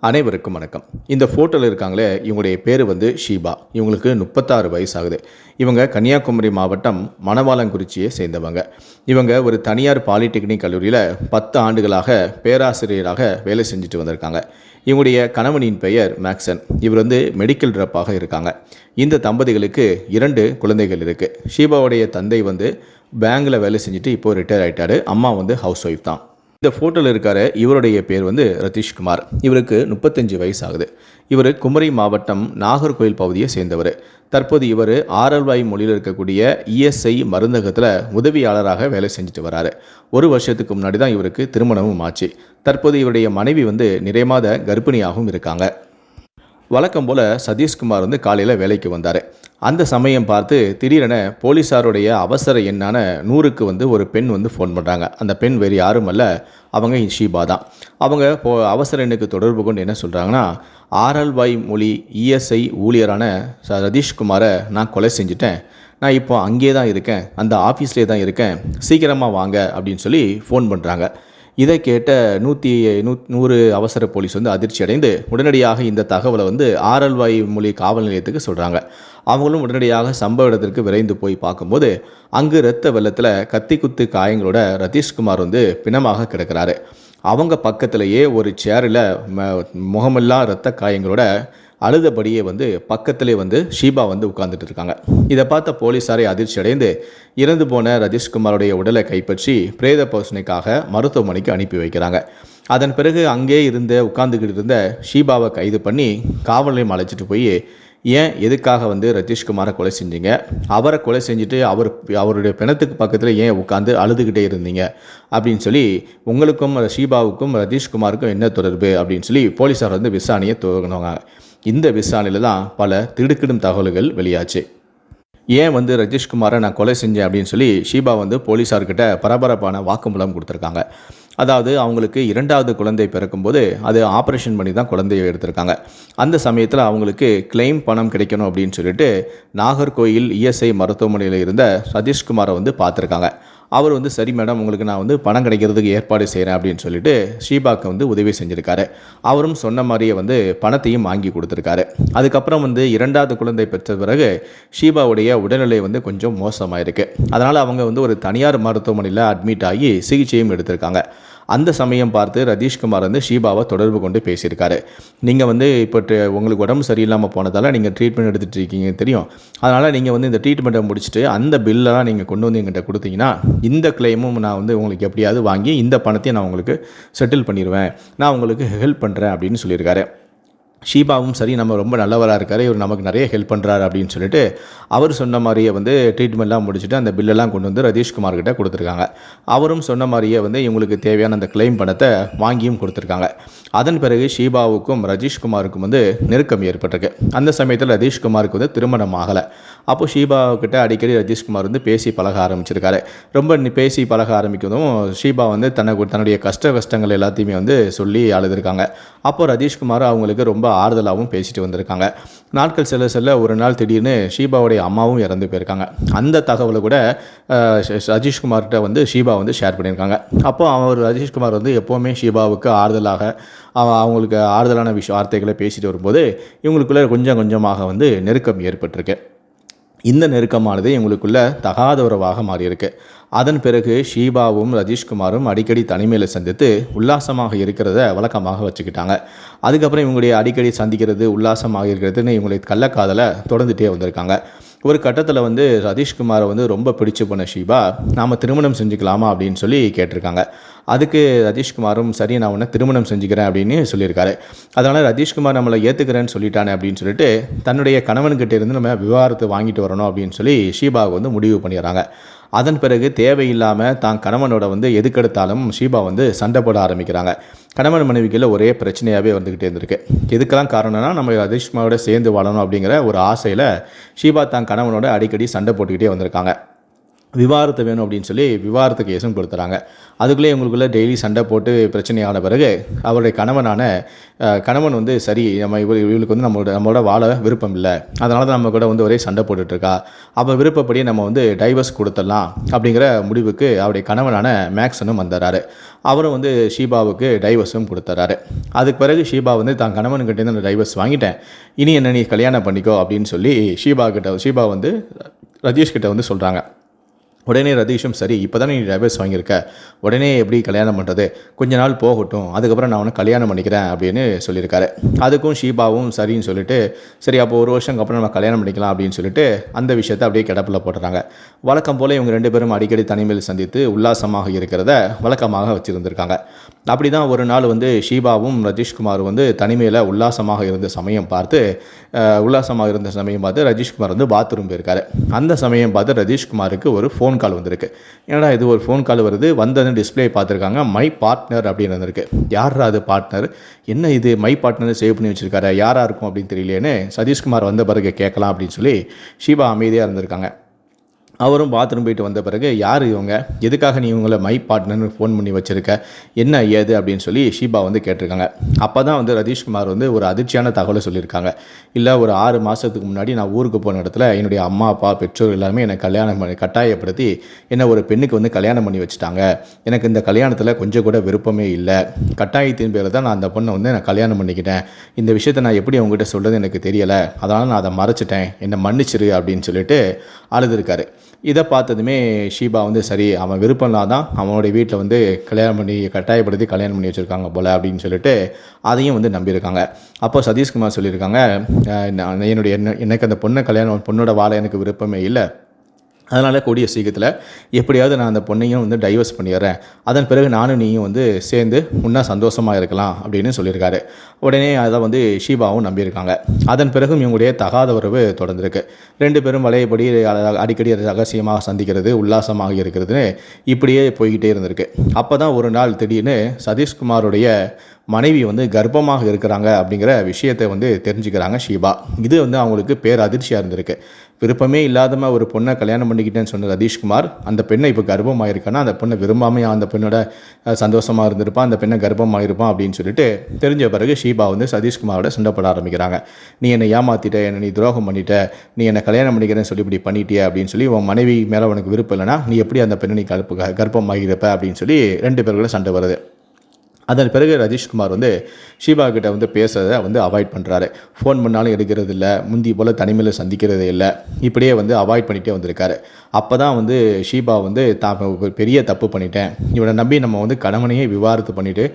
அனைவருக்கும் வணக்கம். இந்த ஃபோட்டோல இருக்காங்களே, இவங்களுடைய பேரு வந்து ஷீபா. இவங்களுக்கு 36 வயசு ஆகுது. இவங்க கன்னியாகுமரி மாவட்டம் மணவாளங்குறிச்சியை சேர்ந்தவங்க. இவங்க ஒரு தனியார் பாலிடெக்னிக் கல்லூரியில 10 ஆண்டுகளாக பேராசிரியராக வேலை செஞ்சுட்டு வந்திருக்காங்க. இவங்களுடைய கணவனின் பெயர் மேக்சன். இவர் வந்து மெடிக்கல் ரெப்பாக இருக்காங்க. இந்த தம்பதிகளுக்கு 2 குழந்தைகள் இருக்கு. ஷீபாவுடைய தந்தை வந்து பேங்க்ல வேலை செஞ்சுட்டு இப்போ ரிட்டயர் ஆயிட்டாரு. அம்மா வந்து ஹவுஸ் ஒய்ஃப் தான். இந்த ஃபோட்டோவில் இருக்கார இவருடைய பேர் வந்து ரதீஷ்குமார். இவருக்கு 35 வயசு ஆகுது. இவர் குமரி மாவட்டம் நாகர்கோயில் பகுதியை சேர்ந்தவர். தற்போது இவர் ஆரல்வாய் மொழியில் இருக்கக்கூடிய இஎஸ்ஐ மருந்தகத்தில் உதவியாளராக வேலை செஞ்சுட்டு வராரு. ஒரு வருஷத்துக்கு முன்னாடி தான் இவருக்கு திருமணமும் ஆச்சு. தற்போது இவருடைய மனைவி வந்து நிறைமாத கர்ப்பிணியாகவும் இருக்காங்க. வழக்கம் போல் சதீஷ்குமார் வந்து காலையில் வேலைக்கு வந்தார். அந்த சமயம் பார்த்து திடீரென போலீஸாருடைய அவசர எண்ணான 100க்கு வந்து ஒரு பெண் வந்து ஃபோன் பண்ணுறாங்க. அந்த பெண் வேறு யாரும் அல்ல, அவங்க ஷீபா தான். அவங்க அவசர எண்ணுக்கு தொடர்பு கொண்டு என்ன சொல்கிறாங்கன்னா, ஆரல்வாய் மொழி இஎஸ்ஐ ஊழியரான சதீஷ்குமாரை நான் கொலை செஞ்சுட்டேன். நான் இப்போ அங்கே தான் இருக்கேன், அந்த ஆஃபீஸ்லேயே தான் இருக்கேன், சீக்கிரமாக வாங்க அப்படின்னு சொல்லி ஃபோன் பண்ணுறாங்க. இதை கேட்ட 100 அவசர போலீஸ் வந்து அதிர்ச்சி அடைந்து உடனடியாக இந்த தகவலை வந்து ஆரல்வாய் மொழி காவல் நிலையத்துக்கு சொல்கிறாங்க. அவங்களும் உடனடியாக சம்பவ இடத்திற்கு விரைந்து போய் பார்க்கும்போது அங்கு இரத்த வெள்ளத்தில் கத்தி குத்து காயங்களோட ரதீஷ்குமார் வந்து பிணமாக கிடக்கிறாரு. அவங்க பக்கத்திலேயே ஒரு சேரில் முகமெல்லாம் இரத்த காயங்களோட அழுதபடியே வந்து பக்கத்திலே வந்து ஷீபா வந்து உட்கார்ந்துட்டு இருக்காங்க. இதை பார்த்த போலீஸாரை அதிர்ச்சி அடைந்து இறந்து போன ரதீஷ்குமாருடைய உடலை கைப்பற்றி பிரேத பரிசோதனைக்காக மருத்துவமனைக்கு அனுப்பி வைக்கிறாங்க. அதன் பிறகு அங்கே உட்கார்ந்துக்கிட்டு இருந்த ஷீபாவை கைது பண்ணி காவல் நிலையம் அழைச்சிட்டு போய் ஏன் எதுக்காக வந்து ரதீஷ்குமாரை கொலை செஞ்சீங்க, அவரை கொலை செஞ்சுட்டு அவருடைய பிணத்துக்கு பக்கத்தில் ஏன் உட்காந்து அழுதுகிட்டே இருந்தீங்க அப்படின்னு சொல்லி, உங்களுக்கும் ஷீபாவுக்கும் ரதீஷ்குமாருக்கும் என்ன தொடர்பு அப்படின்னு சொல்லி போலீஸார் வந்து விசாரணையை துவங்கினாங்க. இந்த விசாரணையில் தான் பல திடுக்கிடும் தகவல்கள் வெளியாச்சு. ஏன் வந்து ரதீஷ்குமாரை நான் கொலை செஞ்சேன் அப்படின்னு சொல்லி ஷீபா வந்து போலீஸார்கிட்ட பரபரப்பான வாக்குமூலம் கொடுத்துருக்காங்க. அதாவது அவங்களுக்கு 2வது குழந்தை பிறக்கும்போது அது ஆப்ரேஷன் பண்ணி தான் குழந்தையை எடுத்திருக்காங்க. அந்த சமயத்தில் அவங்களுக்கு கிளைம் பணம் கிடைக்கணும் அப்படின்னு சொல்லிட்டு நாகர்கோயில் இஎஸ்ஐ மருத்துவமனையில் இருந்த சதீஷ்குமாரை வந்து பார்த்துருக்காங்க. அவர் வந்து சரி மேடம், உங்களுக்கு நான் வந்து பணம் கிடைக்கிறதுக்கு ஏற்பாடு செய்கிறேன் அப்படின்னு சொல்லிட்டு ஷீபாவுக்கு வந்து உதவி செஞ்சுருக்காரு. அவரும் சொன்ன மாதிரியே வந்து பணத்தையும் வாங்கி கொடுத்துருக்காரு. அதுக்கப்புறம் வந்து 2வது குழந்தை பெற்ற பிறகு ஷீபாவுடைய உடல்நிலை வந்து கொஞ்சம் மோசமாயிருக்கு. அதனால் அவங்க வந்து ஒரு தனியார் மருத்துவமனையில் அட்மிட் ஆகி சிகிச்சையும் எடுத்திருக்காங்க. அந்த சமயம் பார்த்து ரதீஷ்குமார் வந்து ஷீபாவை தொடர்பு கொண்டு பேசியிருக்காரு. நீங்கள் வந்து இப்போ உங்களுக்கு உடம்பு சரியில்லாமல் போனதால் நீங்கள் ட்ரீட்மெண்ட் எடுத்துகிட்டு இருக்கீங்க தெரியும், அதனால் நீங்கள் வந்து இந்த ட்ரீட்மெண்ட்டை முடிச்சுட்டு அந்த பில்லெலாம் நீங்கள் கொண்டு வந்து எங்கிட்ட கொடுத்தீங்கன்னா இந்த கிளைமும் நான் வந்து உங்களுக்கு எப்படியாவது வாங்கி இந்த பணத்தையும் நான் உங்களுக்கு செட்டில் பண்ணிடுவேன், நான் உங்களுக்கு ஹெல்ப் பண்ணுறேன் அப்படின்னு சொல்லியிருக்காரு. ஷீபாவும் சரி, நம்ம ரொம்ப நல்லவராக இருக்கார், இவர் நமக்கு நிறைய ஹெல்ப் பண்ணுறாரு அப்படின்னு சொல்லிட்டு அவர் சொன்ன மாதிரியே வந்து ட்ரீட்மெண்ட்லாம் முடிச்சுட்டு அந்த பில்லெல்லாம் கொண்டு வந்து ரதீஷ்குமார்கிட்ட கொடுத்துருக்காங்க. அவரும் சொன்ன மாதிரியே வந்து இவங்களுக்கு தேவையான அந்த கிளைம் பணத்தை வாங்கியும் கொடுத்துருக்காங்க. அதன் பிறகு ஷீபாவுக்கும் ரதீஷ்குமாருக்கும் வந்து நெருக்கம் ஏற்பட்டிருக்கு. அந்த சமயத்தில் ரதீஷ்குமாருக்கு வந்து திருமணம் ஆகலை. அப்போது ஷீபாவுக்கிட்ட அடிக்கடி ரதீஷ்குமார் வந்து பேசி பழக ஆரம்பிச்சிருக்காரு. ரொம்ப பேசி பழக ஆரம்பிக்கிறதும் ஷீபா வந்து தன்னுடைய கஷ்டங்கள் எல்லாத்தையுமே வந்து சொல்லி அழுதுருக்காங்க. அப்போது ரதீஷ்குமார் அவங்களுக்கு ரொம்ப ஆறுதலாகவும் பேசிட்டு வந்திருக்காங்க. நாட்கள் செல்ல ஒரு நாள் திடீர்னு ஷீபாவுடைய அம்மாவும் இறந்து போயிருக்காங்க. அந்த தகவலை கூட ரதீஷ்குமார்கிட்ட வந்து ஷீபா வந்து ஷேர் பண்ணியிருக்காங்க. அப்போ ரதீஷ்குமார் வந்து எப்போவுமே ஷீபாவுக்கு ஆறுதலாக அவங்களுக்கு ஆறுதலான வார்த்தைகளை பேசிட்டு வரும்போது இவங்களுக்குள்ள கொஞ்சம் கொஞ்சமாக வந்து நெருக்கம் ஏற்பட்டிருக்கு. இந்த நெருக்கமானது இவங்களுக்குள்ள தகாத உறவாக மாறியிருக்கு. அதன் பிறகு ஷீபாவும் ரதீஷ்குமாரும் அடிக்கடி தனிமையில் சந்தித்து உல்லாசமாக இருக்கிறத வழக்கமாக வச்சுக்கிட்டாங்க. அதுக்கப்புறம் இவங்களுடைய அடிக்கடி சந்திக்கிறது உல்லாசமாக இருக்கிறதுன்னு இவங்களுடைய கள்ளக்காதலை தொடர்ந்துகிட்டே வந்திருக்காங்க. ஒரு கட்டத்தில் வந்து ரதீஷ்குமாரை வந்து ரொம்ப பிடிச்சு போன ஷீபா, நாம் திருமணம் செஞ்சுக்கலாமா அப்படின்னு சொல்லி கேட்டிருக்காங்க. அதுக்கு ரதீஷ்குமாரும் சரி, நான் உன்னை திருமணம் செஞ்சுக்கிறேன் அப்படின்னு சொல்லியிருக்காரு. அதனால் ரதீஷ்குமார் நம்மளை ஏற்றுக்கிறேன்னு சொல்லிட்டானே அப்படின்னு சொல்லிட்டு தன்னுடைய கணவன்கிட்ட இருந்து நம்ம விவாகரத்து வாங்கிட்டு வரணும் அப்படின்னு சொல்லி ஷீபாவை வந்து முடிவு பண்ணிடுறாங்க. அதன் பிறகு தேவையில்லாமல் தான் கணவனோட வந்து எதுக்கெடுத்தாலும் ஷீபா வந்து சண்டை போட ஆரம்பிக்கிறாங்க. கணவன் மனைவிக்குள்ள ஒரே பிரச்சனையாகவே வந்துக்கிட்டே இருந்திருக்கு. இதுக்கெல்லாம் காரணம்னா நம்ம ரதீஷ்குமாரோட சேர்ந்து வாழணும் அப்படிங்கிற ஒரு ஆசையில் ஷீபா தான் கணவனோட அடிக்கடி சண்டை போட்டுக்கிட்டே வந்திருக்காங்க. விவாகரத்து வேணும் அப்படின்னு சொல்லி விவாகரத்து கேஸும் கொடுத்துறாங்க. அதுக்குள்ளே இவங்களுக்குள்ள டெய்லி சண்டை போட்டு பிரச்சனையான பிறகு அவருடைய கணவன் வந்து சரி இவளுக்கு வந்து நம்மளோட வாழ விருப்பம் இல்லை, அதனால தான் நம்ம கூட வந்து ஒரே சண்டை போட்டுட்ருக்கா, அவள் விருப்பப்படியே நம்ம வந்து டைவர்ஸ் கொடுத்துடலாம் அப்படிங்கிற முடிவுக்கு அவருடைய கணவனான மேக்ஸனும் வந்துடுறாரு. அவரும் வந்து ஷீபாவுக்கு டைவர்ஸும் கொடுத்துட்றாரு. அதுக்கு பிறகு ஷீபா வந்து தான் கணவனுக்கிட்டேருந்து அந்த டைவர்ஸ் வாங்கிட்டேன், இனி என்ன நீ கல்யாணம் பண்ணிக்கோ அப்படின்னு சொல்லி ஷீபா வந்து ரஜீஷ் கிட்ட வந்து சொல்கிறாங்க. உடனே ரதீஷும் சரி இப்போ தானே நீ டைவர்ஸ் வாங்கியிருக்க, உடனே எப்படி கல்யாணம் பண்ணுறது, கொஞ்ச நாள் போகட்டும், அதுக்கப்புறம் நான் உனக்கு கல்யாணம் பண்ணிக்கிறேன் அப்படின்னு சொல்லியிருக்காரு. அதுக்கும் ஷீபாவும் சரின்னு சொல்லிட்டு சரி அப்போ ஒரு வருஷம் அப்புறம் நம்ம கல்யாணம் பண்ணிக்கலாம் அப்படின்னு சொல்லிட்டு அந்த விஷயத்தை அப்படியே கிடப்பில் போட்டுறாங்க. வழக்கம் போல் இவங்க 2 பேரும் அடிக்கடி தனிமையில் சந்தித்து உல்லாசமாக இருக்கிறத வழக்கமாக வச்சுருந்துருக்காங்க. அப்படி தான் ஒரு நாள் வந்து ஷீபாவும் ரஜீஷ்குமார் வந்து தனிமையில் உல்லாசமாக இருந்த சமயம் பார்த்து ரஜீஷ்குமார் வந்து பாத்ரூம் போயிருக்காரு. அந்த சமயம் பார்த்து ரஜீஷ்குமாருக்கு ஒரு ஃபோன் கால் வந்திருக்கு. ஏன்னா இது ஒரு ஃபோன் கால் வருது, வந்தது டிஸ்பிளே பார்த்துருக்காங்க, மை பார்ட்னர் அப்படின்னு வந்திருக்கு. யாரா அது பார்ட்னர், என்ன இது மை பார்ட்னர் சேவ் பண்ணி வச்சுருக்காரு, யாராக இருக்கும் அப்படின்னு தெரியலேன்னு சதீஷ்குமார் வந்த பிறகு கேட்கலாம் அப்படின்னு சொல்லி ஷீபா அமைதியாக இருந்திருக்காங்க. அவரும் பாத்ரூம் போயிட்டு வந்த பிறகு யார் இவங்க, எதுக்காக நீ இவங்களை மை பார்ட்னர்னு ஃபோன் பண்ணி வச்சுருக்க, என்ன ஏது அப்படின்னு சொல்லி ஷீபா வந்து கேட்டிருக்காங்க. அப்போ தான் வந்து ரதீஷ்குமார் வந்து ஒரு அதிர்ச்சியான தகவலை சொல்லியிருக்காங்க. இல்லை ஒரு 6 மாதத்துக்கு முன்னாடி நான் ஊருக்கு போன இடத்துல என்னுடைய அம்மா அப்பா பெற்றோர் எல்லாருமே என்னை கல்யாணம் பண்ணி கட்டாயப்படுத்தி என்னை ஒரு பெண்ணுக்கு வந்து கல்யாணம் பண்ணி வச்சுட்டாங்க. எனக்கு இந்த கல்யாணத்தில் கொஞ்சம் கூட விருப்பமே இல்லை, கட்டாயத்தின் பேரில் தான் நான் அந்த பொண்ணை வந்து நான் கல்யாணம் பண்ணிக்கிட்டேன். இந்த விஷயத்தை நான் எப்படி அவங்ககிட்ட சொல்கிறது எனக்கு தெரியலை, அதனால் நான் அதை மறைச்சிட்டேன், என்னை மன்னிச்சிரு அப்படின்னு சொல்லிட்டு அழுதுருக்காரு. இதை பார்த்ததுமே ஷீபா வந்து சரி அவன் விருப்பம்லாம் தான் அவனுடைய வீட்டில் வந்து கட்டாயப்படுத்தி கல்யாணம் பண்ணி வச்சுருக்காங்க போல் அப்படின்னு சொல்லிட்டு அதையும் வந்து நம்பியிருக்காங்க. அப்போ சதீஷ்குமார் சொல்லியிருக்காங்க, எனக்கு அந்த பொண்ணோட வாழ எனக்கு விருப்பமே இல்லை, அதனால் கூடிய சீக்கிரத்தில் எப்படியாவது நான் அந்த பொண்ணையும் வந்து டைவர்ஸ் பண்ணிடுறேன், அதன் பிறகு நானும் நீயும் வந்து சேர்ந்து முன்னா சந்தோஷமாக இருக்கலாம் அப்படின்னு சொல்லியிருக்காரு. உடனே அதை வந்து ஷீபாவும் நம்பியிருக்காங்க. அதன் பிறகும் இவங்களுடைய தகாத உறவு தொடர்ந்துருக்கு. 2 பேரும் வளையபடி அடிக்கடி ரகசியமாக சந்திக்கிறது, உல்லாசமாக இருக்கிறதுன்னு இப்படியே போய்கிட்டே இருந்திருக்கு. அப்போ தான் ஒரு நாள் திடீர்னு சதீஷ்குமாருடைய மனைவி வந்து கர்ப்பமாக இருக்கிறாங்க அப்படிங்கிற விஷயத்தை வந்து தெரிஞ்சுக்கிறாங்க ஷீபா. இது வந்து அவங்களுக்கு பேரதிர்ச்சியாக இருந்திருக்கு. விருப்பமே இல்லாதம ஒரு பொண்ணை கல்யாணம் பண்ணிக்கிட்டேன்னு சொன்ன ரதீஷ்குமார் அந்த பெண்ணை இப்போ கர்ப்பமாயிருக்கான்னா அந்த பொண்ணை விரும்பாமல் அந்த பெண்ணோட சந்தோஷமாக இருந்திருப்பான், அந்த பெண்ணை கர்ப்பமாயிருப்பான் அப்படின்னு சொல்லிட்டு தெரிஞ்ச பிறகு ஷீபா வந்து சதீஷ்குமாரோட சண்டைப்பட ஆரம்பிக்கிறாங்க. நீ என்னை ஏமாற்றிட்ட, என்னை நீ துரோகம் பண்ணிட்ட, நீ என்னை கல்யாணம் பண்ணிக்கிறேன்னு சொல்லி இப்படி பண்ணிட்டிய அப்படின்னு சொல்லி உன் மனைவி மேலே உனக்கு விருப்பம் இல்லைனா நீ எப்படி அந்த பெண்ணை நீ கர்ப்பமாகிருப்ப அப்படின்னு சொல்லி 2 பேருக்குள்ள சண்டை வருது. அதன் பிறகு ரஜீஷ்குமார் வந்து ஷீபா கிட்ட வந்து பேசுகிறத வந்து அவாய்ட் பண்ணுறாரு. ஃபோன் பண்ணாலும் எடுக்கிறது இல்லை, முந்தி போல் தனிமையில் சந்திக்கிறதே இல்லை, இப்படியே வந்து அவாய்ட் பண்ணிகிட்டே வந்திருக்காரு. அப்போ தான் வந்து ஷீபா வந்து பெரிய தப்பு பண்ணிட்டேன், இவனை நம்பி நம்ம வந்து கணவனையே விவாகரத்து பண்ணிவிட்டு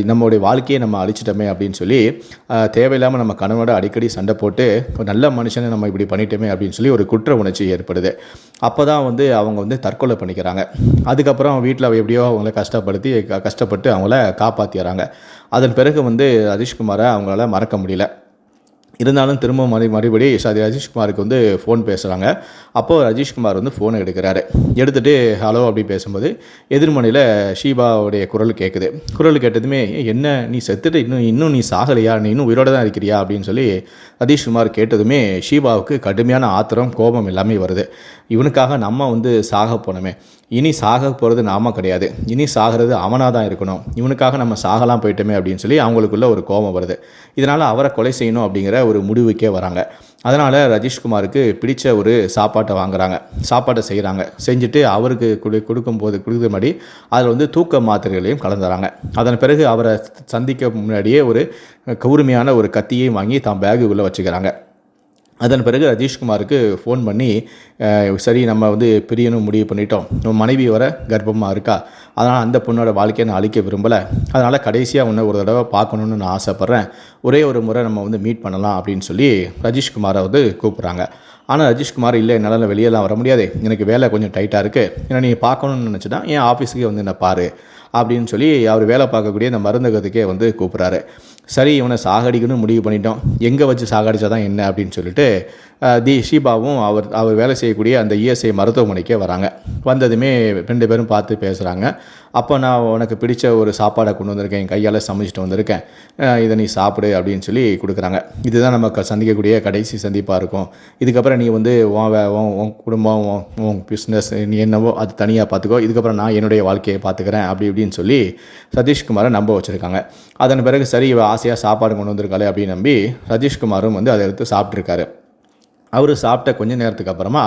நம்மளுடைய வாழ்க்கையை நம்ம அழிச்சிட்டோமே அப்படின்னு சொல்லி தேவையில்லாமல் நம்ம கணவனோட அடிக்கடி சண்டை போட்டு நல்ல மனுஷனை நம்ம இப்படி பண்ணிட்டோமே அப்படின்னு சொல்லி ஒரு குற்ற உணர்ச்சி ஏற்படுது. அப்போ தான் வந்து அவங்க வந்து தற்கொலை பண்ணிக்கிறாங்க. அதுக்கப்புறம் வீட்டில் எப்படியோ அவங்கள கஷ்டப்பட்டு அவங்கள காப்பாற்றிடுறாங்க. அதன் பிறகு வந்து ரஜீஷ்குமாரை அவங்களால மறக்க முடியல. இருந்தாலும் திரும்ப மறுபடி ரஜீஷ்குமாருக்கு வந்து ஃபோன் பேசுகிறாங்க. அப்போது ரஜீஷ்குமார் வந்து ஃபோனை எடுக்கிறாரு. எடுத்துகிட்டு ஹலோ அப்படி பேசும்போது எதிர்மனையில் ஷீபாவுடைய குரல் கேட்குது. குரல் கேட்டதுமே என்ன நீ செத்துட்டு இன்னும் நீ சாகலையா, நீ இன்னும் உயிரோடு தான் இருக்கிறியா அப்படின்னு சொல்லி ரஜீஷ்குமார் கேட்டதுமே ஷீபாவுக்கு கடுமையான ஆத்திரம் கோபம் எல்லாமே வருது. இவனுக்காக நம்ம வந்து சாக போனோமே, இனி சாக போகிறது நாம கிடையாது, இனி சாகிறது அவனாக தான் இருக்கணும், இவனுக்காக நம்ம சாகலாம் போயிட்டோமே அப்படின்னு சொல்லி அவங்களுக்குள்ள ஒரு கோபம் வருது. இதனால் அவரை கொலை செய்யணும் அப்படிங்கிற ஒரு முடிவுக்கே வராங்க. அதனால் ரஜீஷ்குமாருக்கு பிடிச்ச ஒரு சாப்பாட்டை செய்கிறாங்க. செஞ்சுட்டு அவருக்கு கொடுக்குற மாதிரி அதில் வந்து தூக்க மாத்திரைகளையும் கலந்துறாங்க. அதன் பிறகு அவரை சந்திக்க முன்னாடியே ஒரு கூர்மையான ஒரு கத்தியையும் வாங்கி தான் பேகுக்குள்ளே வச்சுக்கிறாங்க. அதன் பிறகு ரஜீஷ்குமாருக்கு ஃபோன் பண்ணி சரி நம்ம வந்து பிரியணும் முடிவு பண்ணிட்டோம், உன் மனைவி வர கர்ப்பமாக இருக்கா, அதனால் அந்த பொண்ணோட வாழ்க்கையை நான் அழிக்க விரும்பலை, அதனால் கடைசியாக உன்னை ஒரு தடவை பார்க்கணுன்னு நான் ஆசைப்பட்றேன், ஒரே ஒரு முறை நம்ம வந்து மீட் பண்ணலாம் அப்படின்னு சொல்லி ரஜீஷ்குமாரை வந்து கூப்பிட்றாங்க. ஆனால் ரஜீஷ்குமார் இல்லை என்னால் வெளியெல்லாம் வர முடியாது, எனக்கு வேலை கொஞ்சம் டைட்டாக இருக்குது, ஏன்னா நீ பார்க்கணுன்னு நினச்சிட்டா என் ஆஃபீஸுக்கே வந்து என்ன பாரு அப்படின்னு சொல்லி அவர் வேலை பார்க்கக்கூடிய இந்த மருந்தகத்துக்கே வந்து கூப்பிட்றாரு. சரி இவனை சாகடிக்கணும்னு முடிவு பண்ணிட்டோம், எங்கே வச்சு சாகடிச்சா தான் என்ன அப்படின்னு சொல்லிட்டு ஷீபாவும் அவர் வேலை செய்யக்கூடிய அந்த இஎஸ்ஐ மருத்துவமனைக்கே வராங்க. வந்ததுமே 2 பேரும் பார்த்து பேசுகிறாங்க. அப்போ நான் உனக்கு பிடிச்ச ஒரு சாப்பாடை கொண்டு வந்திருக்கேன், என் கையால் சமைச்சிட்டு வந்திருக்கேன், இதை நீ சாப்பிடு அப்படின்னு சொல்லி கொடுக்குறாங்க. இதுதான் நம்ம சந்திக்கக்கூடிய கடைசி சந்திப்பாக இருக்கும். இதுக்கப்புறம் நீ வந்து உன் குடும்பம், உன் பிஸ்னஸ், நீ என்னவோ அது தனியாக பார்த்துக்கோ, இதுக்கப்புறம் நான் என்னுடைய வாழ்க்கையை பார்த்துக்கிறேன் அப்படி இப்படின்னு சொல்லி சதீஷ்குமாரை நம்ப வச்சுருக்காங்க. அதன் பிறகு சரி இவ ஆசையாக சாப்பாடு கொண்டு வந்திருக்காளே அப்படின்னு நம்பி சதீஷ்குமாரும் வந்து அதை எடுத்து சாப்பிட்ருக்காரு. அவர் சாப்பிட்ட கொஞ்சம் நேரத்துக்கு அப்புறமா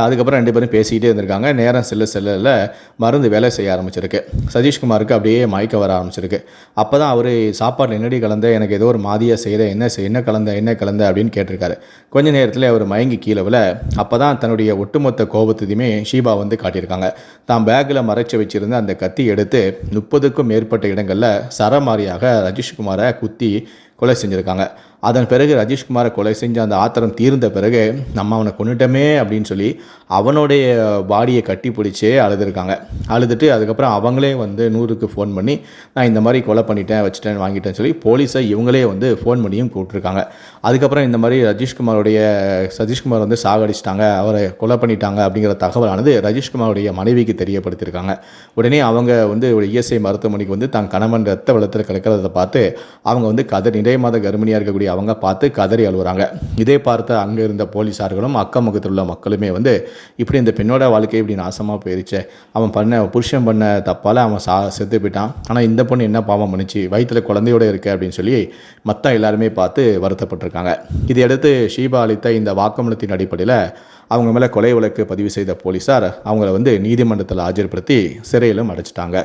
அதுக்கப்புறம் 2 பேரும் பேசிக்கிட்டே இருந்திருக்காங்க. நேரம் செல்ல மருந்து வேலை செய்ய ஆரம்பிச்சிருக்கு. சதீஷ்குமாருக்கு அப்படியே மயக்க வர ஆரம்பிச்சிருக்கு. அப்போ தான் அவர் சாப்பாட்டில் என்னடி கலந்த, எனக்கு ஏதோ ஒரு மாதிரியாக செய்கிற, என்ன கலந்த அப்படின்னு கேட்டிருக்காரு. கொஞ்ச நேரத்தில் அவர் மயங்கி கீழே விழ அப்போ தான் தன்னுடைய ஒட்டுமொத்த கோபத்தையுமே ஷீபா வந்து காட்டியிருக்காங்க. தான் பேக்கில் மறைச்சி வச்சுருந்த அந்த கத்தி எடுத்து 30க்கும் மேற்பட்ட இடங்களில் சரமாரியாக ரஜிஷ்குமாரை குத்தி கொலை செஞ்சுருக்காங்க. அதன் பிறகு ரஜிஷ்குமாரை கொலை செஞ்ச அந்த ஆத்திரம் தீர்ந்த பிறகு நம்ம அவனை கொண்டுட்டோமே அப்படின்னு சொல்லி அவனுடைய பாடியை கட்டி பிடிச்சே அழுதுருக்காங்க. அழுதுட்டு அதுக்கப்புறம் அவங்களே வந்து 100க்கு ஃபோன் பண்ணி நான் இந்த மாதிரி கொலை பண்ணிட்டேன், வச்சுட்டேன், வாங்கிட்டேன்னு சொல்லி போலீஸை இவங்களே வந்து ஃபோன் பண்ணியும் கூப்பிட்ருக்காங்க. அதுக்கப்புறம் இந்த மாதிரி சதீஷ்குமார் வந்து சாகடிச்சிட்டாங்க, அவரை கொலை பண்ணிட்டாங்க அப்படிங்கிற தகவலானது ரஜிஷ்குமாருடைய மனைவிக்கு தெரியப்படுத்தியிருக்காங்க. உடனே அவங்க வந்து ஒரு இஎஸ்ஐ மருத்துவமனைக்கு வந்து தான் கணவன் ரத்த வெள்ளத்தில் கிடக்கிறத பார்த்து அவங்க வந்து நிறைய மாத கர்ப்பிணியாக இருக்கக்கூடிய அவங்க பார்த்து கதறி அழுகுறாங்க. இதே பார்த்து அங்கே இருந்த போலீஸார்களும் அக்கம் பக்கத்தில் உள்ள மக்களுமே வந்து இப்படி இந்த பெண்ணோட வாழ்க்கை இப்படி நாசமாக போயிடுச்சு, புருஷன் பண்ண தப்பால் அவன் செத்து போயிட்டான், ஆனால் இந்த பொண்ணு என்ன பாவம் பண்ணிச்சு, வயிற்றில் குழந்தையோடு இருக்கு அப்படின்னு சொல்லி மற்ற எல்லாருமே பார்த்து வருத்தப்பட்டிருக்காங்க. இதையடுத்து ஷீபா அளித்த இந்த வாக்குமூலத்தின் அடிப்படையில் அவங்க மேலே கொலை வழக்கு பதிவு செய்த போலீஸார் அவங்கள வந்து நீதிமன்றத்தில் ஆஜர்படுத்தி சிறையிலும் அடைச்சிட்டாங்க.